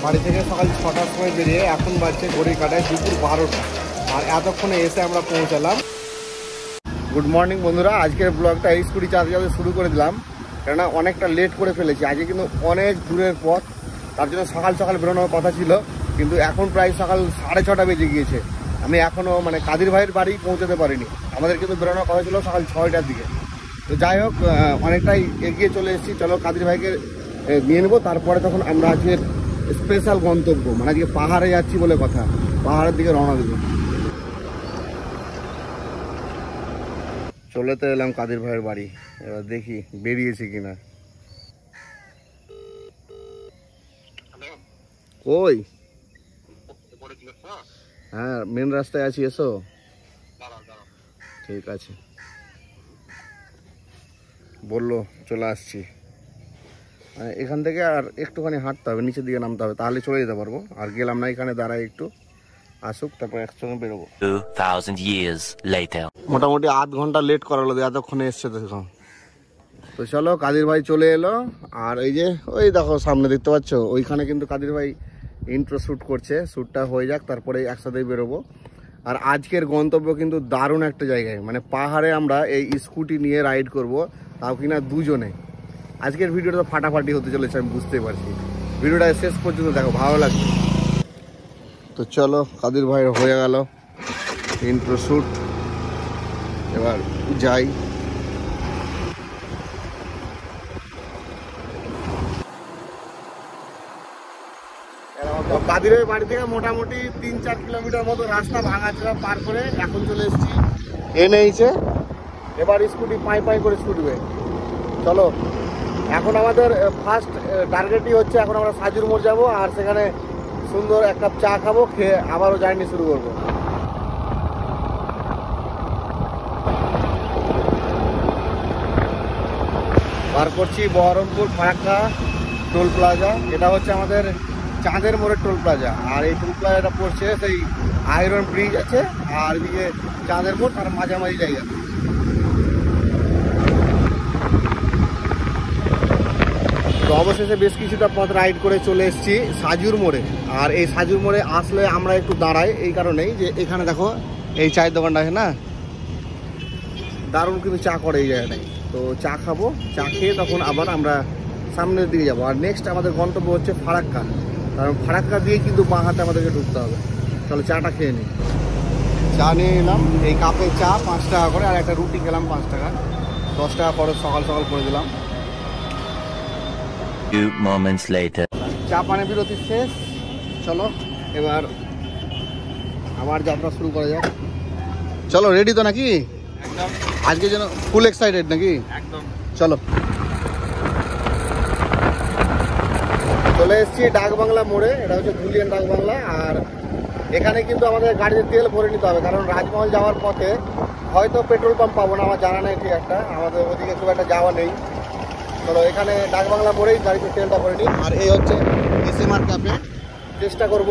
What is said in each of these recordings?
বাড়ি থেকে সকাল 6টার সময় বেরিয়ে এখন বাজছে ঘড়ির কাটায় দুপুর 12টা, আর এতক্ষণে এসে আমরা পৌঁছালাম। গুড মর্নিং বন্ধুরা, আজকের ব্লগটা এই স্কুটি চার্জে শুরু করে দিলাম, কেননা অনেকটা লেট করে ফেলেছি। আজকে কিন্তু অনেক দূরের পথ, তার জন্য সকাল সকাল বেরোনোর কথা ছিল, কিন্তু এখন প্রায় সকাল 6:30 বেজে গিয়েছে। আমি এখনও কাদির ভাইয়ের বাড়ি পৌঁছাতে পারিনি। আমাদের কিন্তু বেরোনোর কথা ছিল সকাল 6টার দিকে। তো যাই হোক, অনেকটাই এগিয়ে চলে এসেছি। চলো কাদির ভাইকে নিয়ে নেবো, তারপরে তখন আমরা আজকের স্পেশাল গন্তব্য, আজকে পাহাড়ে যাচ্ছি বলে কথা, পাহাড়ের দিকে রওনা দেবো। চলে তো এলাম কাদির ভাইয়ের বাড়ি, এবার দেখি বেরিয়েছি কিনা। কই? হ্যাঁ, মেন রাস্তায় আছি, এসো। ঠিক আছে, বললো চলে আসছি। এখান থেকে আর একটুখানি হাঁটতে হবে, নিচের দিকে নামতে হবে, তাহলে চলে যেতে পারবো। আর গেলাম না, এখানে দাঁড়াই একটু, আসুক তারপর একসঙ্গে বেরোবো। 2000 years later. মোটামুটি আধ ঘন্টা লেট করালো, এতক্ষণে এসছে দেখুন। তো চলো, কাদির ভাই চলে এলো। আর এই যে ওই দেখো সামনে দেখতে পাচ্ছ, ওইখানে কিন্তু কাদির ভাই ইন্ট্রো শ্যুট করছে। শ্যুটটা হয়ে যাক, তারপরে একসাথেই বেরোবো। আর আজকের গন্তব্য কিন্তু দারুণ একটা জায়গায়, পাহাড়ে আমরা এই স্কুটি নিয়ে রাইড করব, তাও কিনা দুজনে। আজকের ভিডিওটা তো ফাটাফাটি হতে চলেছে, আমি বুঝতে পারছি। ভিডিওটা শেষ পর্যন্ত দেখো, ভালো লাগবে। তো চলো, কাদির ভাই হয়ে গেল ইন্ট্রো শ্যুট, এবার যাই। কাদিরের বাড়ি থেকে মোটামুটি 3-4 কিলোমিটার মতো রাস্তা ভাঙাচোরা পার করে এখন চলে এসেছি এনেইছে। এবার স্কুটি পাই পাই করে ছুটবে। চলো, এখন আমাদের ফার্স্ট টার্গেটই হচ্ছে, এখন আমরা সাজুর মোড় যাবো, আর সেখানে সুন্দর এক কাপ চা খাবো, খেয়ে আবারও জার্নি শুরু করবো। পার করছি বহরমপুর ফারাক্কা টোল প্লাজা। এটা হচ্ছে আমাদের চাঁদের মোড়ের টোল প্লাজা, আর এই টোল প্লাজাটা পড়ছে সেই আয়রন ব্রিজ আছে, আর এদিকে চাঁদের মোড়, তার মাঝামাঝি জায়গা। তো অবশেষে বেশ কিছুটা পথ রাইড করে চলে এসেছি সাজুর মোড়ে। আর এই সাজুর মোড়ে আসলে আমরা একটু দাঁড়াই এই কারণেই যে এখানে দেখো এই চায়ের দোকানটা আছে না, দারুণ কিন্তু চা করে এই জায়গাটায়। তো চা খাবো, চা খেয়ে তখন আবার আমরা সামনের দিকে যাবো। আর নেক্সট আমাদের গন্তব্য হচ্ছে ফারাক্কা, কারণ ফারাক্কা দিয়ে কিন্তু বাঁ হাতে আমাদেরকে ঢুকতে হবে। চলো চাটা খেয়ে নিই। চা নিয়ে নিলাম, এই কাপে চা 5 টাকা করে, আর একটা রুটি খেলাম 5 টাকা, 10 টাকা খরচ সকাল সকাল করে দিলাম। Few moments later. চা পানি বিরতি শেষ। চলো এবার আবার যাত্রা শুরু করা যাক। চলো, রেডি তো নাকি? একদম। আজকে যেন ফুল এক্সাইটেড নাকি? একদম। চলো, চলে এসেছি ডাকবাংলা মোড়ে। এটা হচ্ছে ধুলিয়ান ডাকবাংলা। আর এখানে কিন্তু আমাদের গাড়িতে তেল ভরে নিতে হবে, কারণ রাজমহল যাওয়ার পথে হয়তো পেট্রোল পাম্প পাবো না, আমার জানা নেই ঠিক একটা, আমাদের ওদিকে খুব একটা যাওয়া নেই। চলো, এখানে ডাকবাংলা মোড়েই গাড়িতে তেলটা ভরে নিই। আর এই হচ্ছে এসএমআর ক্যাফে, চেষ্টা করব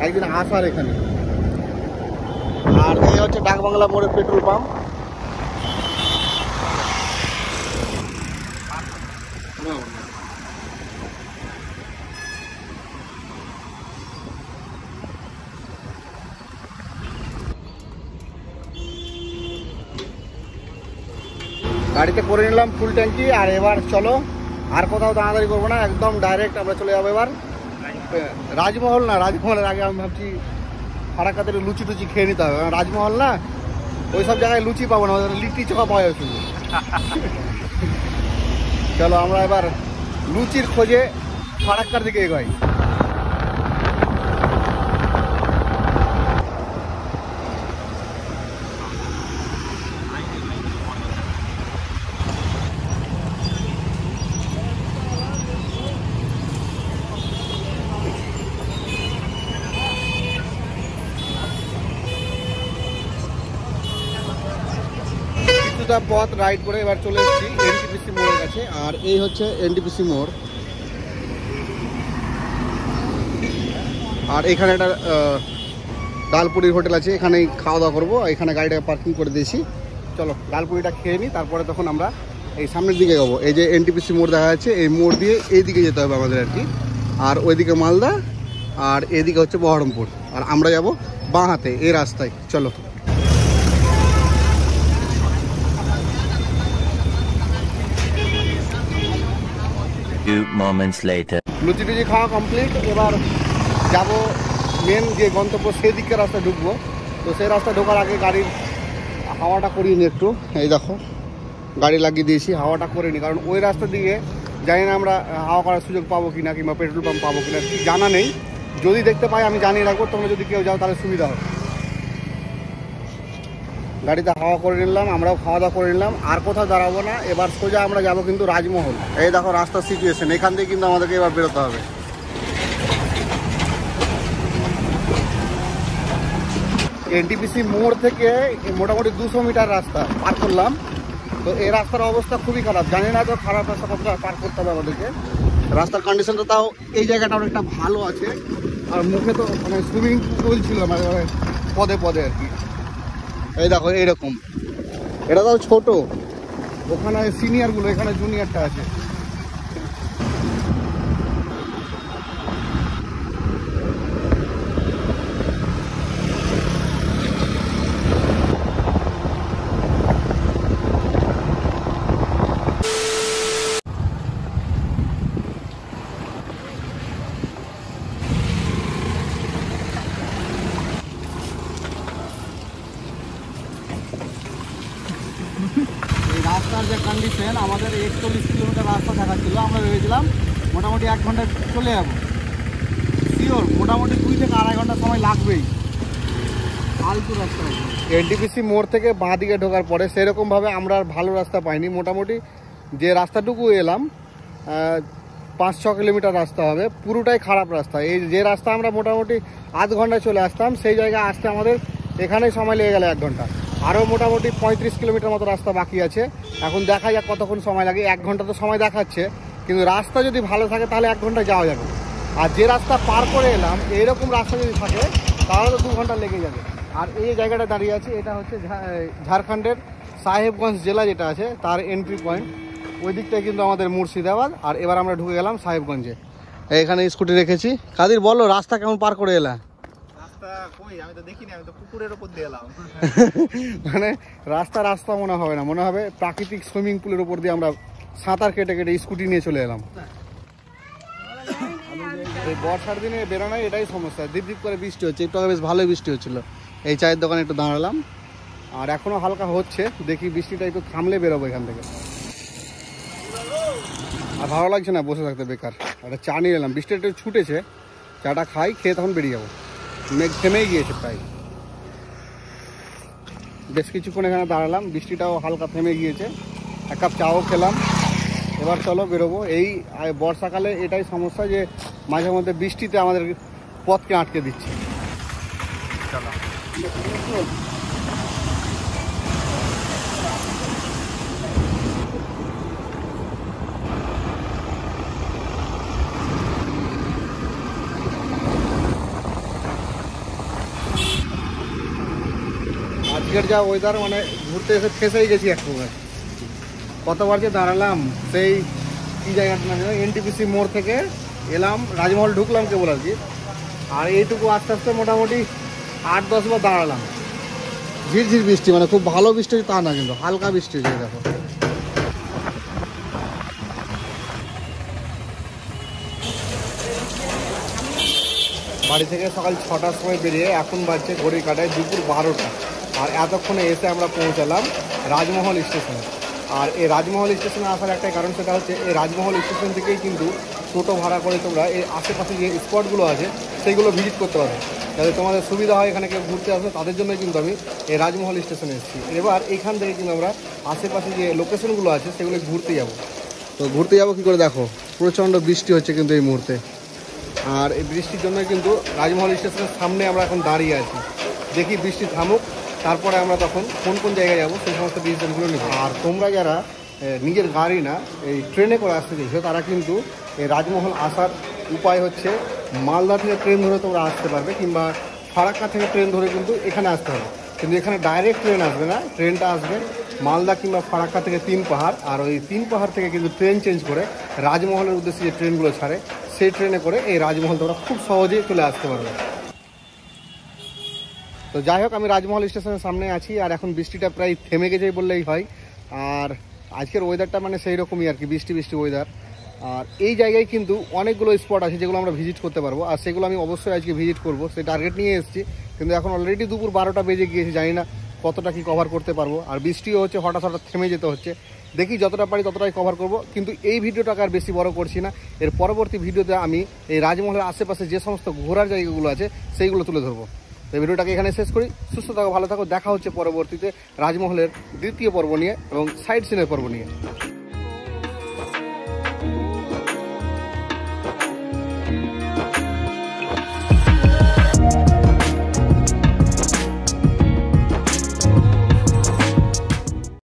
একদিন আসার এখানে। আর এই হচ্ছে ডাকবাংলা মোড়ের পেট্রোল পাম্প। গাড়িতে করে নিলাম ফুল ট্যাঙ্কি। আর এবার চলো, আর কোথাও তাড়াতাড়ি করবো না, একদম ডাইরেক্ট আমরা চলে যাবো এবার রাজমহল। না, রাজমহলের আগে আমি ভাবছি ফারাক্কাতে লুচি টুচি খেয়ে নিতে হবে, রাজমহল না ওই সব জায়গায় লুচি পাবো না, লিট্টি চোখা পাওয়া যাবে শুধু। চলো আমরা এবার লুচির খোঁজে ফারাক্কার দিকে এগোই। পথ রাইড করে এবার চলে এসেছি এনটিপিসি মোড়ের কাছে। আর এই হচ্ছে এনটিপিসি মোড়। আর এখানে একটা ডালপুরির হোটেল আছে, এখানেই খাওয়া দাওয়া করবো। এখানে গাড়িটা পার্কিং করে দিয়েছি। চলো ডালপুরিটা খেয়ে নিই, তারপরে তখন আমরা এই সামনের দিকে যাবো। এই যে এনটিপিসি মোড় দেখা যাচ্ছে, এই মোড় দিয়ে এই দিকে যেতে হবে আমাদের আর কি। আর ওইদিকে মালদা, আর এদিকে হচ্ছে বহরমপুর। আর আমরা যাব বাঁ হাতে এই রাস্তায়। চলো। Few moments later. লুচি টুচি খাওয়া কমপ্লিট। এবার যাব মেন যে গন্তব্য সেদিকে রাস্তায় ঢুকবো। তো সেই রাস্তায় ঢোকার আগে গাড়ির হাওয়াটা করিয়ে নি একটু। এই দেখো গাড়ি লাগিয়ে দিয়েছি, হাওয়াটা করে নি, কারণ ওই রাস্তার দিকে জানি না আমরা হাওয়া করার সুযোগ পাবো কিনা, কিংবা পেট্রোল পাম্প পাবো কিনা ঠিক জানা নেই। যদি দেখতে পাই আমি জানিয়ে রাখবো, তোমরা যদি কেউ যাও তাহলে সুবিধা হবে। গাড়িতে হাওয়া করে নিলাম, আমরাও খাওয়া দাওয়া করে নিলাম। আর কোথাও দাঁড়াবো না, এবার সোজা আমরা যাবো কিন্তু রাজমহল। এই দেখো রাস্তার সিচুয়েশন, এখান থেকে কিন্তু আমাদেরকে এবার বেরোতে হবে। এনটিপিসি মোড় থেকে মোটামুটি 200 মিটার রাস্তা পার করলাম। তো এই রাস্তার অবস্থা খুবই খারাপ, জানি না তো খারাপ রাস্তা কতটা পার করতে হবে আমাদেরকে। রাস্তার কন্ডিশনটা তাও এই জায়গাটা অনেকটা ভালো আছে। আর মুখে তো মানে সুইমিং পুল ছিল মানে পদে পদে আর কি। এই দেখো এইরকম, এটা তাও ছোট, ওখানে সিনিয়রগুলো, এখানে জুনিয়রটা আছে। রাস্তার যে কন্ডিশন, আমাদের 41 কিলোমিটার রাস্তা দেখাচ্ছিল। আমরা ভেবেছিলাম মোটামুটি 1 ঘন্টায় চলে যাবো, শিওর মোটামুটি 2 থেকে 2.5 ঘন্টা সময় লাগবেই। ফালতু রাস্তা। এনটিপিসি মোড় থেকে বাঁ দিকে ঢোকার পরে সেরকমভাবে আমরা আর ভালো রাস্তা পাইনি। মোটামুটি যে রাস্তাটুকু এলাম 5-6 কিলোমিটার রাস্তা হবে, পুরোটাই খারাপ রাস্তা। এই যে রাস্তা আমরা মোটামুটি আধ ঘন্টায় চলে আসতাম, সেই জায়গায় আসতে আমাদের এখানেই সময় লেগে গেল 1 ঘন্টা। আরও মোটামুটি 35 কিলোমিটার মতো রাস্তা বাকি আছে। এখন দেখা যাক কতক্ষণ সময় লাগে। 1 ঘন্টা তো সময় দেখাচ্ছে, কিন্তু রাস্তা যদি ভালো থাকে তাহলে 1 ঘন্টা যাওয়া যাবে। আর যে রাস্তা পার করে এলাম এইরকম রাস্তা যদি থাকে তাহলে তো 2 ঘন্টা লেগে যাবে। আর এই জায়গাটা দাঁড়িয়ে আছে, এটা হচ্ছে ঝাড়খণ্ডের সাহেবগঞ্জ জেলা যেটা আছে তার এন্ট্রি পয়েন্ট। ওই দিকটায় কিন্তু আমাদের মুর্শিদাবাদ। আর এবার আমরা ঢুকে গেলাম সাহেবগঞ্জে। এখানে স্কুটি রেখেছি। কাদির বলো রাস্তা কেমন পার করে এলাম? আমি তো দেখিনি, আমি তো পুকুরের উপর দিয়ে এলাম। মানে রাস্তা রাস্তা মনে হবে না, মনে হবে প্রাকৃতিক সুইমিং পুলের উপর দিয়ে আমরা সাঁতার কেটে কেটে স্কুটি নিয়ে চলে এলাম। এই বর্ষার দিনে বেরোনোই এটাই সমস্যা। দিপ দিপ করে বৃষ্টি হচ্ছে, একটু আগে বেশ ভালোই বৃষ্টি হচ্ছিল। এই চায়ের দোকানে একটু দাঁড়ালাম, আর এখনও হালকা হচ্ছে। দেখি বৃষ্টিটা একটু থামলে বেরোবো এখান থেকে। আর ভালো লাগছে না বসে থাকতে, বেকার। একটা চা নিয়ে এলাম, বৃষ্টিটা একটু ছুটেছে, চাটা খাই, খেয়ে তখন বেরিয়ে যাবো। মেঘ থেমেই গিয়েছে প্রায়। বেশ কিছুক্ষণ এখানে দাঁড়ালাম, বৃষ্টিটাও হালকা থেমে গিয়েছে। 1 কাপ চাও খেলাম। এবার চলো বেরোবো। এই বর্ষাকালে এটাই সমস্যা যে মাঝে মধ্যে বৃষ্টিতে আমাদের পথকে আটকে দিচ্ছে। চলো। আজকের যা ওয়েদার, মানে ঘুরতে এসে ফেসেই গেছি এক প্রকার। কতবার যে দাঁড়ালাম, সেই কী জায়গাটা না এনটিপিসি মোড় থেকে এলাম, রাজমহল ঢুকলাম কেবল আর কি। আর এইটুকু আস্তে আস্তে মোটামুটি 8-10 বার দাঁড়ালাম। ঝিরঝির বৃষ্টি, মানে খুব ভালো বৃষ্টি তা না, কিন্তু হালকা বৃষ্টি হয়েছে। দেখো বাড়ি থেকে সকাল 6টার সময় বেরিয়ে এখন বাজছে ঘড়ির কাটায় দুপুর 12টা। আর এতক্ষণে এসে আমরা পৌঁছালাম রাজমহল স্টেশনে। আর এই রাজমহল স্টেশনে আসার একটাই কারণ, সেটা হচ্ছে এই রাজমহল স্টেশন থেকেই কিন্তু টোটো ভাড়া করে তোমরা এই আশেপাশে যে স্পটগুলো আছে সেইগুলো ভিজিট করতে পারবে। যাতে তোমাদের সুবিধা হয়, এখানে কেউ ঘুরতে আসবে তাদের জন্যই কিন্তু আমি এই রাজমহল স্টেশনে এসেছি। এবার এইখান থেকে কিন্তু আমরা আশেপাশে যে লোকেশনগুলো আছে সেগুলো ঘুরতে যাব। তো ঘুরতে যাবো কী করে, দেখো প্রচণ্ড বৃষ্টি হচ্ছে কিন্তু এই মুহূর্তে। আর এই বৃষ্টির জন্য কিন্তু রাজমহল স্টেশনের সামনে আমরা এখন দাঁড়িয়ে আছি। দেখি বৃষ্টি থামুক, তারপরে আমরা তখন কোন কোন জায়গায় যাবো সেই সমস্ত ডিসিশনগুলো নেব। আর তোমরা যারা নিজের গাড়ি না এই ট্রেনে করে আসতে চাইছো, তারা কিন্তু এই রাজমহল আসার উপায় হচ্ছে মালদা থেকে ট্রেন ধরে তোমরা আসতে পারবে, কিংবা ফারাক্কা থেকে ট্রেন ধরে কিন্তু এখানে আসতে হবে। কিন্তু এখানে ডাইরেক্ট ট্রেন আসবে না, ট্রেনটা আসবে মালদা কিংবা ফারাক্কা থেকে 3 পাহাড়। আর ওই 3 পাহাড় থেকে কিন্তু ট্রেন চেঞ্জ করে রাজমহলের উদ্দেশ্যে যে ট্রেনগুলো ছাড়ে সেই ট্রেনে করে এই রাজমহল তোমরা খুব সহজেই চলে আসতে পারবে। তো যাই হোক, আমি রাজমহল স্টেশনের সামনে আছি, আর এখন বৃষ্টিটা প্রায় থেমে গেছে বললেই হয়। আর আজকের ওয়েদারটা মানে সেই রকমই আর কি, বৃষ্টি বৃষ্টি ওয়েদার। আর এই জায়গায় কিন্তু অনেকগুলো স্পট আছে যেগুলো আমরা ভিজিট করতে পারবো, আর সেগুলো আমি অবশ্যই আজকে ভিজিট করবো, সেই টার্গেট নিয়ে এসেছি। কিন্তু এখন অলরেডি দুপুর 12টা বেজে গিয়েছে, জানি না কতটা কি কভার করতে পারবো। আর বৃষ্টিও হচ্ছে, হঠাৎ হঠাৎ থেমে যেতে হচ্ছে। দেখি যতটা পারি ততটাই কভার করব, কিন্তু এই ভিডিওটাকে আর বেশি বড় করছি না। এর পরবর্তী ভিডিওতে আমি এই রাজমহলের আশেপাশে যে সমস্ত ঘোরার জায়গাগুলো আছে সেইগুলো তুলে ধরবো। তো ভিডিওটাকে এখানে শেষ করি। সুস্থ থাকো, ভালো থাকো, দেখা হচ্ছে পরবর্তীতে রাজমহলের দ্বিতীয় পর্ব নিয়ে এবং সাইট সিনের পর্ব নিয়ে।